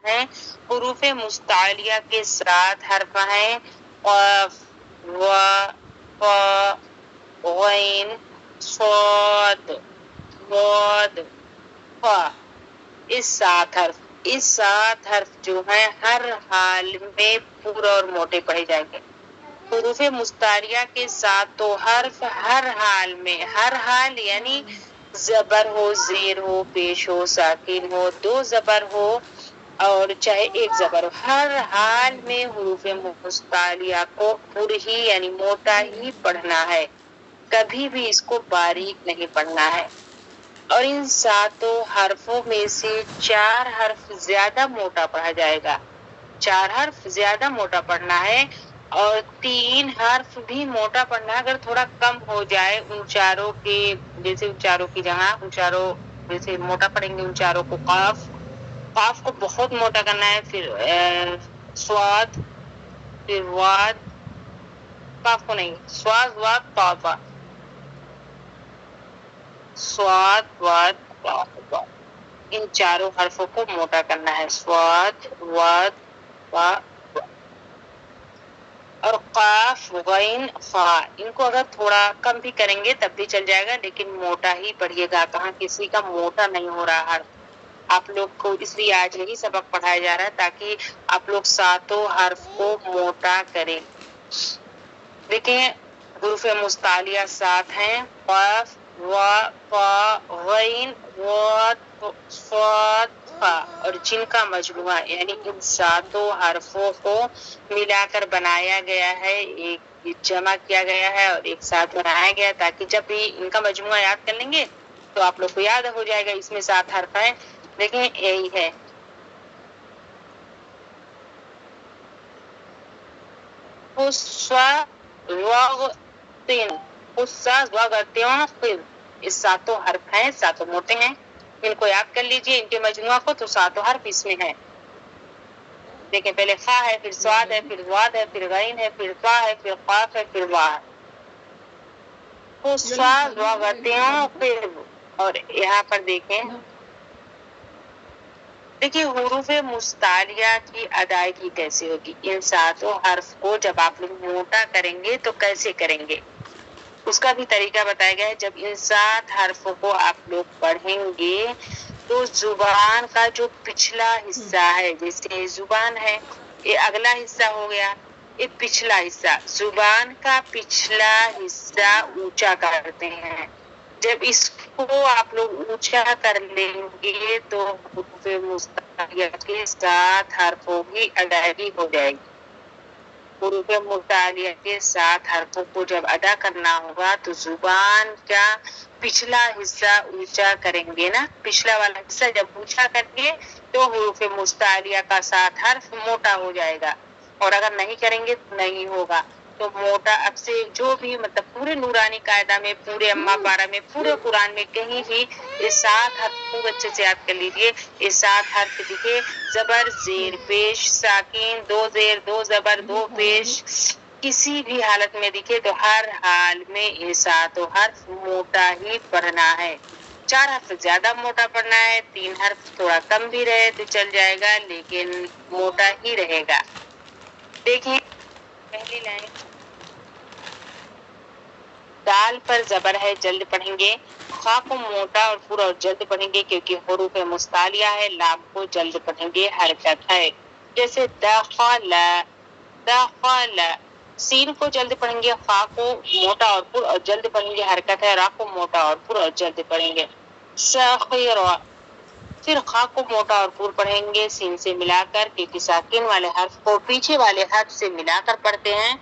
ہیں حروف مستعلیہ کے ساتھ حرف ہیں قاف وا قا غین صاد ضاد فا۔ اس سات حرف جو ہیں ہر حال میں پورے اور موٹے پڑھے جائیں گے۔ حروف مستعلیہ کے ساتوں حرف ہر حال میں، ہر حال یعنی زبر ہو، زیر ہو، پیش ہو، ساکن ہو، دو زبر ہو اور چاہے ایک زبر ہو، ہر حال میں حروف مستعلیہ کو پر ہی یعنی موٹا ہی پڑھنا ہے، کبھی بھی اس کو باریک نہیں پڑھنا ہے۔ اور ان ساتوں حرفوں میں سے 4 حرف زیادہ موٹا پڑھا جائے گا، 4 حرف زیادہ موٹا پڑھنا ہے اور 3 حرف بھی موٹا پڑھنا ہے۔ اگر تھوڑا کم ہو جائے ان چاروں کے، جیسے ان چاروں کی جگہ ان چاروں جیسے موٹا پڑھیں گے، ان چاروں کو قاف کو بہت موٹا کرنا ہے، پھر سواد، پھر واد، قاف کو نہیں، سواد واد قافا، سواد واد قافا، ان چاروں حرفوں کو موٹا کرنا ہے، سواد واد قا اور قاف غین فا، ان کو اگر تھوڑا کم بھی کریں گے تب بھی چل جائے گا، لیکن موٹا ہی پڑھیے گا، کہاں کسی کا موٹا نہیں ہو رہا حرف۔ آپ لوگ کو اس لیے آج یہی سبق پڑھایا جا رہا ہے تاکہ آپ لوگ ساتوں حرف کو موٹا کریں۔ دیکھیں حروف مستعلیہ 7 ہیں، قاف وا قا غین واد صاد فا، اور جن کا مجموعہ یعنی ان ساتوں حرفوں کو ملا کر بنایا گیا ہے، ایک جمع کیا گیا ہے اور ایک ساتھ بنایا گیا ہے، تاکہ جب بھی ان کا مجموعہ یاد کر لیں گے تو آپ لوگ کو یاد ہو جائے گا۔ اس میں 7 حرف ہیں، دیکھیں یہی ہے اس ساتوں حرف ہیں، ساتوں موٹے ہیں، ان کو یاد کر لیجئے، ان کے مجموعہ کو، تو ساتوں حرف اس میں ہیں۔ دیکھیں پہلے خا ہے، پھر سواد ہے، پھر واد ہے، پھر غین ہے، پھر فا ہے، پھر قاف ہے، پھر وا ہے۔ اور یہاں پر دیکھیں حروف مستعلیہ کی ادائیگی کیسے ہوگی، ان ساتوں حرف کو جب آپ لوگ موٹا کریں گے تو کیسے کریں گے، اس کا بھی طریقہ بتایا گیا ہے۔ جب ان 7 حرفوں کو آپ لوگ پڑھیں گے تو زبان کا جو پچھلا حصہ ہے، جیسے زبان ہے یہ اگلا حصہ ہو گیا، یہ پچھلا حصہ، زبان کا پچھلا حصہ اونچا کرتے ہیں۔ جب اس کو آپ لوگ اونچا کر لیں گے تو حروف مستعلیہ کے 7 حرفوں کی ادائیگی ہو جائے گی۔ حروف مستعلیہ کے 7 حرفوں کو جب ادا کرنا ہوگا تو زبان کا پچھلا حصہ اونچا کریں گے نا، پچھلا والا حصہ جب اونچا کریں گے تو حروف مستعلیہ کا 7 حرف موٹا ہو جائے گا، اور اگر نہیں کریں گے تو نہیں ہوگا۔ تو موٹا اب سے جو بھی مطلب پورے نورانی قاعدہ میں، پورے اما پارہ میں، پورے قرآن میں کہیں بھی یہ 7 حرف خوب اچھے سے یاد کر لیجئے۔ یہ 7 حرف دکھے، زبر زیر پیش ساکن، 2 زیر 2 زبر 2 پیش، کسی بھی حالت میں دکھے تو ہر حال میں یہ 7 حرف موٹا ہی پڑھنا ہے۔ 4 حرف زیادہ موٹا پڑھنا ہے، 3 حرف تھوڑا کم بھی رہے تو چل جائے گا، لیکن موٹا ہی رہے گا۔ دیکھیں پہلی لائن، دال پر زبر ہے، جلد پڑھیں گے، خا کو موٹا اور پورا اور جلد پڑھیں گے کیونکہ حروف مستعلیہ ہے، لام کو جلد پڑھیں گے، حرکت ہے، جیسے دخل، دخل، سین کو جلد پڑھیں گے، خا کو موٹا اور پر اور جلد پڑھیں گے، حرکت ہے، را کو موٹا اور پر اور جلد پڑھیں گے، سخیر، پھر خا کو موٹا اور پر پڑھیں گے سین سے ملا کر، کیونکہ ساکن والے حرف کو پیچھے والے حرف سے ملا کر پڑھتے ہیں۔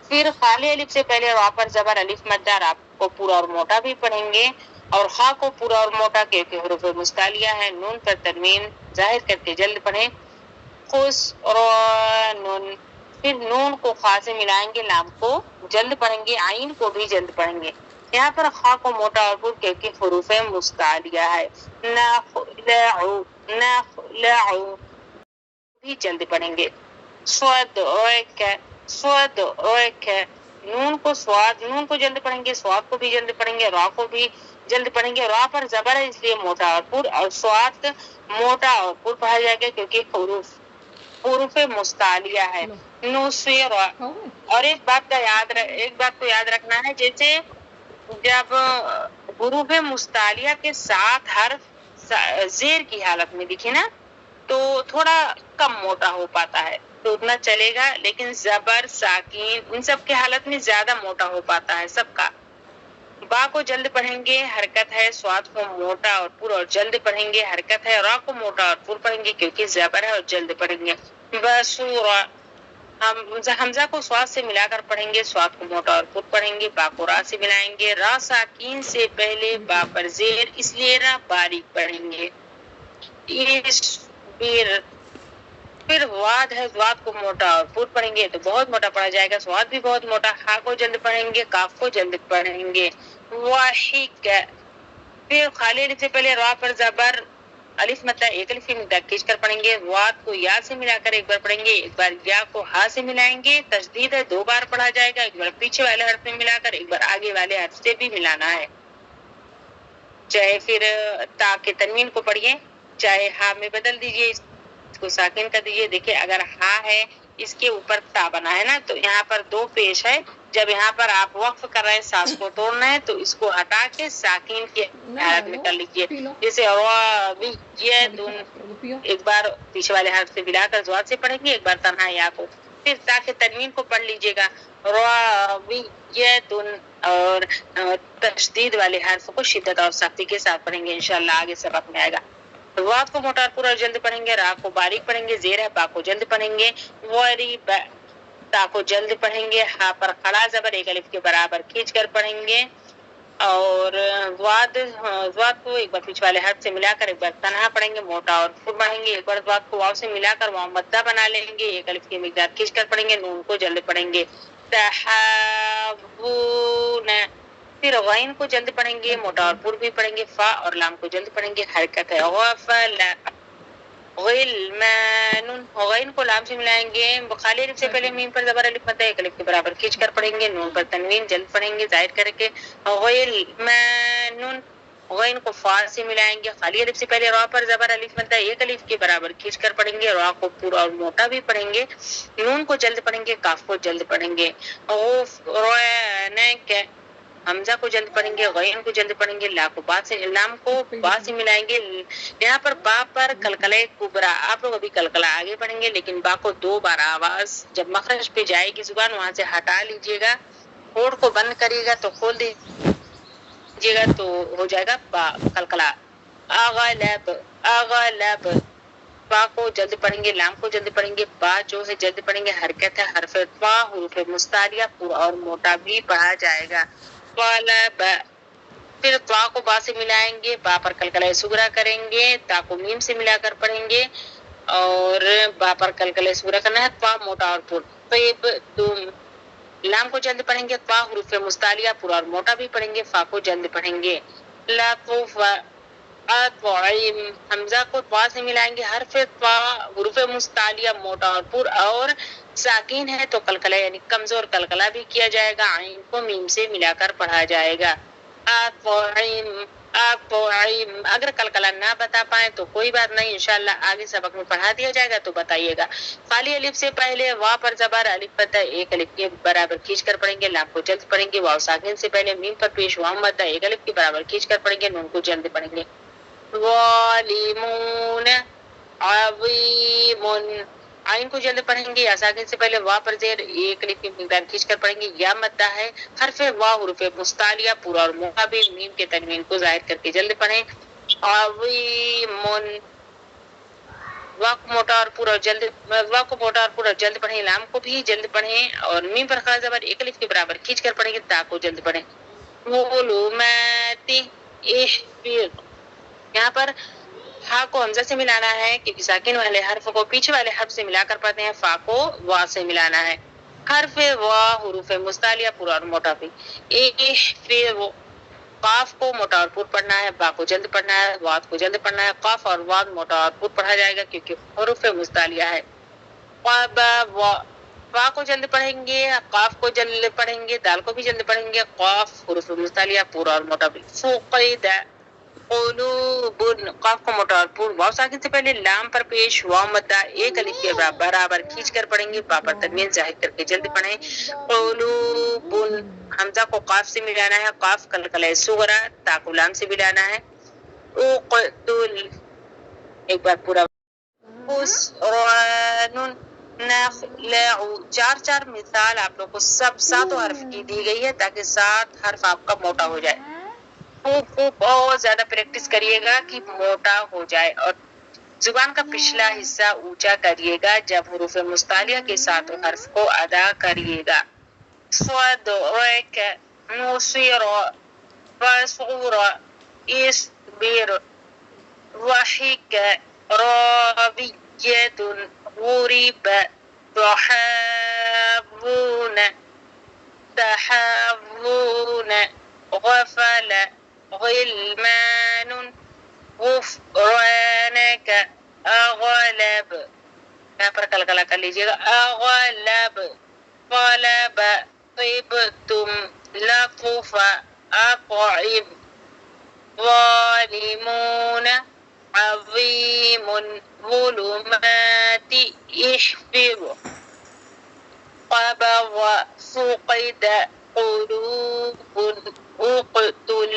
پھر خالی الف سے پہلے را پر زبر الف مدہ، را کو پورا اور موٹا بھی پڑھیں گے، اور خا کو پورا اور موٹا کیونکہ حروف مستعلیہ ہے، نون پر تنوین ظاہر کر کے جلد پڑھیں، خسران، پھر نون کو خا سے ملائیں گے، لام کو جلد پڑھیں گے، عین کو بھی جلد پڑھیں گے۔ یہاں پر خا کو موٹا اور پر کیونکہ حروف مستعلیہ ہے، نخلع، نخلع بھی جلد پڑھیں گے، صدعک، صدعک، نون کو سواد، نون کو جلد پڑھیں گے، سواد کو بھی جلد پڑھیں گے، را کو بھی जल्द पढ़ेंगे। रा पर जबर है इसलिए मोटा और पुर, और स्वाद मोटा और पुर पढ़ा जाएगा क्योंकि हुरूफ मुस्तालिया है। नू से रा। और एक बात को याद रखना है, जैसे जब हुरूफ मुस्तालिया के साथ हर्फ जेर की हालत में दिखे ना तो थोड़ा कम मोटा हो पाता है, तो उतना चलेगा, लेकिन जबर साकिन इन सब के हालत में ज्यादा मोटा हो पाता है सबका। बा को जल्द पढ़ेंगे, हरकत है, स्वाद को मोटा और पुर, और जल्द पढ़ेंगे, हरकत है, रा को मोटा और पुर पढ़ेंगे क्योंकि जबर है, और जल्द पढ़ेंगे। बसूरा हम हमजा को स्वाद से मिलाकर पढ़ेंगे, स्वाद को मोटा और पुर पढ़ेंगे, बा को रा से मिलाएंगे, रा साकिन से पहले बा पर जेर इसलिए रा बारीक पढ़ेंगे। फिर वाद है, वाद को मोटा और पुर पढ़ेंगे तो बहुत मोटा पढ़ा जाएगा, स्वाद भी बहुत मोटा। हा को जल्द पढ़ेंगे, काफ को जल्द पढ़ेंगे। वाहिक। फिर खाली अलिफ से पहले रा पर जबर अलिफ मतलब एक अलिफ की मिकदार खींच कर पढ़ेंगे। वाद को या से मिलाकर एक बार पढ़ेंगे, एक बार या को हा से मिलाएंगे। तशदीद है, 2 बार पढ़ा जाएगा, एक बार पीछे वाले हर्फ में मिलाकर, एक बार आगे वाले हर्फ से भी मिलाना है। चाहे फिर ता के तनवीन को पढ़िए, चाहे हा में बदल दीजिए, इसको साकिन कर दीजिए। देखिए अगर हा है इसके ऊपर ता बना है ना, तो यहाँ पर 2 पेश है। जब यहाँ पर आप वक्फ कर रहे हैं, सांस को तोड़ना है, तो इसको हटा के साकिन की हालत में कर लीजिए। जैसे एक बार पीछे वाले हर्फ से मिलाकर ज़वाद से पढ़ेंगे, एक बार तन्हा या को। फिर ता के तनवीन को पढ़ लीजिएगा, और तशदीद वाले हर्फ को शिद्दत और सख्ती के साथ पढ़ेंगे, इंशाअल्लाह आगे सबक में आएगा। वाद को मोटा पूरा जल्द पढ़ेंगे, रा को बारीक पढ़ेंगे, जेर है, बा को जल्द पढ़ेंगे, ता को जल्द पढ़ेंगे, हा पर खड़ा जबर एक अलिफ के बराबर खींच कर पढ़ेंगे, और वाद को एक बार पीछे वाले हर्फ से मिलाकर एक बार तन्हा पढ़ेंगे, मोटा और पुर पढ़ेंगे। एक बार वाद को वाव से मिलाकर वाव मद्दा बना लेंगे, एक अलिफ की मिकदार खींच कर पढ़ेंगे, नून को जल्द पढ़ेंगे। फिर गैन को जल्द पढ़ेंगे, मोटा और पुर भी पढ़ेंगे, फा और लाम को जल्द पढ़ेंगे, हरकत है। गैन को लाम से मिलाएंगे, खाली अलिफ से पहले मीम पर जबर अलिफ मद्दा एक अलिफ के बराबर खींच कर पढ़ेंगे, नून पर तनवीन जल्द पढ़ेंगे जाहिर करके। गैन को फा से मिलाएंगे, खाली अलिफ से पहले रा पर जबर अलिफ मद्दा एक अलिफ के बराबर खींच कर पढ़ेंगे, रा को पूरा और मोटा भी पढ़ेंगे, नून को जल्द पढ़ेंगे, काफ को जल्द पढ़ेंगे। हमजा को जल्द पढ़ेंगे, गैन को जल्द पढ़ेंगे, लाम को बा से मिलाएंगे। यहाँ पर बा पर कलकला कुबरा, आप लोग अभी कलकला आगे पढ़ेंगे, लेकिन बा को 2 बार आवाज जब मखरज पे जाएगी जुबान वहां से हटा लीजिएगा, होठ को बंद करिएगा तो खोल दीजिएगा, तो हो जाएगा बा कलकला। अगलब बा को जल्द पढ़ेंगे, लाम को जल्द पढ़ेंगे, बा जो है जल्द पढ़ेंगे, हरकत है, हरफ ता हुरूफ मुस्तालिया पूरा और मोटा भी पढ़ा जाएगा। फिर ता को बा से मिलाएंगे, बा पर कलकला सुगरा करेंगे, ता को मीम से मिलाकर पढ़ेंगे, और बा पर कलकला सुगरा करना है, ता मोटा और पुर। लाम को जल्द पढ़ेंगे, ता हुरूफ मुस्तालिया पूरा और मोटा भी पढ़ेंगे, फा को जल्द पढ़ेंगे। हमजा को ता से मिलाएंगे, हरफ ता हुरूफ मुस्तालिया मोटा और पुर, और साकिन है तो कलकला यानी कमजोर कलकला भी किया जाएगा, आइन को मीम से मिलाकर पढ़ा जाएगा। अगर कलकला ना बता पाए तो कोई बात नहीं, इंशाअल्लाह आगे सबक में पढ़ा दिया जाएगा, तो बताइएगा। खाली अलिफ से पहले वा पर जबर अलिफ मद्दा एक अलिफ के बराबर खींच कर पढ़ेंगे, लाम को जल्द पढ़ेंगे, वाव साकिन से पहले मीम पर पेश वाव मद्दा एक अलिफ के बराबर खींच कर पढ़ेंगे, नून को जल्द पढ़ेंगे। वालिमून अज़ीमुन, आइन को जल्द पढ़ेंगे, या साकिन से पहले वा पर जेर एक अलिफ की मिकदार खींच कर पढ़ेंगे, या मद्दा है, हरफ वा हुरूफ मुस्तालिया पूरा और मोटा भी मीम के तनवीन को जाहिर करके जल्द पढ़ें। अज़ीमुन वा को मोटा और पूरा जल्द पढ़ें, लाम को भी जल्द पढ़ें, और मीम पर खड़ा जबर एक अलिफ के बराबर खींच कर पढ़ेंगे, ता को जल्द पढ़ें। यहाँ पर हा को हमजा से मिलाना है क्योंकि साकिन वाले हर्फ को पीछे वाले हर्फ से मिलाकर पढ़ते हैं, फा को वा से मिलाना है, हर्फ वा हुरूफ मुस्तालिया पूरा और मोटा भी। फिर वो काफ को मोटा और पुर पढ़ना है, बा को जल्द पढ़ना है, वाद को जल्द पढ़ना है, काफ और वाद मोटा और पुर पढ़ा जाएगा क्योंकि हुरूफ मुस्तालिया है। فا کو جلد پڑھیں گے، قاف کو جلد پڑھیں گے، دال کو بھی جلد پڑھیں گے. قاف حروف مستعلیہ پورا اور موٹا بھی. فقد قلوب، قاف کو موٹا اور پورا واو ساکن سے پہلے لام پر پیش واو مدہ ایک الف کے برابر کھینچ کر پڑھیں گے. با پر تنوین ظاہر کر کے جلد پڑھیں. قلوب، حمزہ کو قاف سے ملانا ہے، قاف قلقلہ صغرا، تا کو لام سے ملانا ہے. اقتل، ایک بار پورا. خسران نخلع، چار مثال آپ لوگ کو سب ساتوں حرف کی دی گئی ہے تاکہ 7 حرف آپ کا موٹا ہو جائے. خوب بہت زیادہ پریکٹس کریے گا کہ موٹا ہو جائے، اور زبان کا پچھلا حصہ اونچا کریے گا جب حروف مستعلیہ کے ساتھ حرف کو ادا کریے گا. صدرک، نصر، فصغر، اصبر، ضحک، راویۃ، غرب، تحاضون، تحاضون، غفل، غلمان، غفرانک، اغلب، یہاں پر کلکلا کر لیجیے گا. اغلب، طلب، طبتم، لطف، اطعم، ظالمون، عظیم، ظلمات، احفظ، قبض، فقد، قلوب، اقتل،